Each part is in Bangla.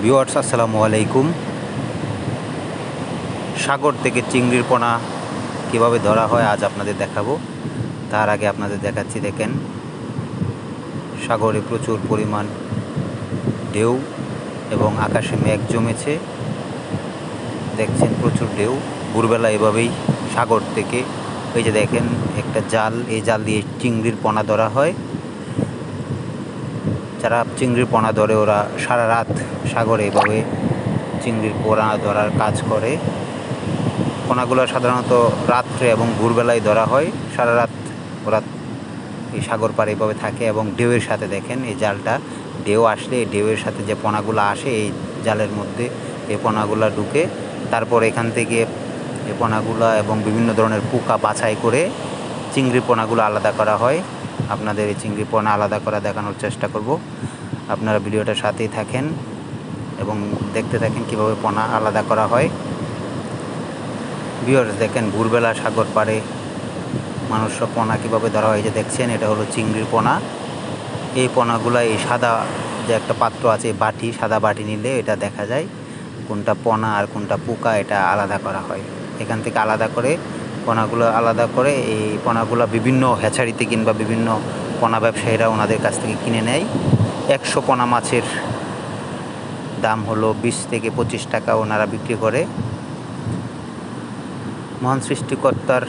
ভিউয়ার্স আসসালামু আলাইকুম। সাগর থেকে চিংড়ির পোনা কীভাবে ধরা হয় আজ আপনাদের দেখাবো। তার আগে আপনাদের দেখাচ্ছি, দেখেন সাগরে প্রচুর পরিমাণ ঢেউ এবং আকাশে মেঘ জমেছে। দেখছেন প্রচুর ঢেউ। ভোরবেলা এভাবেই সাগর থেকে এই যে দেখেন একটা জাল, এই জাল দিয়ে চিংড়ির পোনা ধরা হয়। যারা চিংড়ির পোনা ধরে ওরা সারা রাত সাগরে এভাবে চিংড়ির পোনা ধরার কাজ করে। পোনাগুলো সাধারণত রাত্রে এবং ভোরবেলায় ধরা হয়। সারা রাত ওরা এই সাগর পাড়ে এভাবে থাকে এবং ঢেউয়ের সাথে দেখেন এই জালটা, ঢেউ আসলে এই ঢেউয়ের সাথে যে পোনাগুলো আসে এই জালের মধ্যে এই পোনাগুলো ঢুকে, তারপর এখান থেকে এই পোনাগুলো এবং বিভিন্ন ধরনের পোকা বাছাই করে চিংড়ি পোনাগুলো আলাদা করা হয়। আপনাদের এই চিংড়ি পোনা আলাদা করা দেখানোর চেষ্টা করব। আপনারা ভিডিওটার সাথেই থাকেন এবং দেখতে থাকেন কীভাবে পোনা আলাদা করা হয়। ভিউয়ার্স দেখেন ভোরবেলা সাগর পাড়ে মানুষরা পোনা কীভাবে ধরা হয়। যে দেখছেন এটা হলো চিংড়ির পোনা। এই পোনাগুলো এই সাদা যে একটা পাত্র আছে, বাটি, সাদা বাটি নিলে এটা দেখা যায় কোনটা পোনা আর কোনটা পোকা, এটা আলাদা করা হয়। এখান থেকে আলাদা করে পোনাগুলো আলাদা করে এই পোনাগুলো বিভিন্ন হ্যাচারিতে কিংবা বিভিন্ন পোনা ব্যবসায়ীরা ওনাদের কাছ থেকে কিনে নেয়। 100 পোনা মাছের দাম হলো 20 থেকে 25 টাকা ওনারা বিক্রি করে। মহান সৃষ্টিকর্তার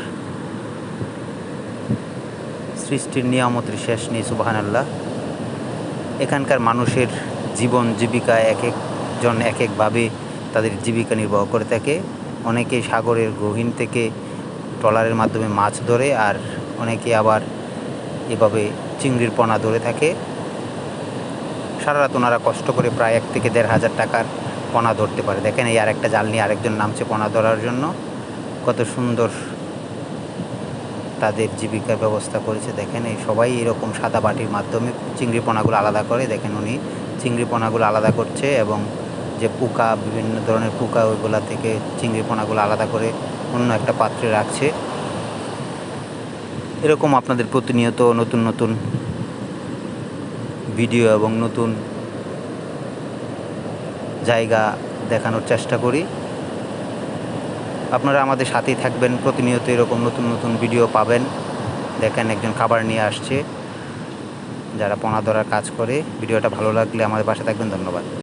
সৃষ্টির নিয়ামতের শেষ নেই, সুবহানাল্লাহ। এখানকার মানুষের জীবন জীবিকা এক একজন এক একভাবে তাদের জীবিকা নির্বাহ করে থাকে। অনেকে সাগরের গহীন থেকে ট্রলারের মাধ্যমে মাছ ধরে, আর অনেকে আবার এভাবে চিংড়ির পোনা ধরে থাকে। সারা রাত ওনারা কষ্ট করে প্রায় 1 থেকে 1,500 টাকার পোনা ধরতে পারে। দেখেন এই আরেকটা জাল নিয়ে আরেকজন নামছে পোনা ধরার জন্য। কত সুন্দর তাদের জীবিকার ব্যবস্থা করেছে। দেখেন এই সবাই এরকম সাদা বাটির মাধ্যমে চিংড়ি পোনাগুলো আলাদা করে। দেখেন উনি চিংড়ি পোনাগুলো আলাদা করছে এবং যে পোকা, বিভিন্ন ধরনের পোকা, ওইগুলা থেকে চিংড়ি পোনাগুলো আলাদা করে অন্য একটা পাত্রে রাখছে। এরকম আপনাদের প্রতিনিয়ত নতুন নতুন ভিডিও এবং নতুন জায়গা দেখানোর চেষ্টা করি। আপনারা আমাদের সাথেই থাকবেন, প্রতিনিয়ত এরকম নতুন নতুন ভিডিও পাবেন। দেখেন একজন খাবার নিয়ে আসছে, যারা পোনা ধরার কাজ করে। ভিডিওটা ভালো লাগলে আমাদের পাশে থাকবেন। ধন্যবাদ।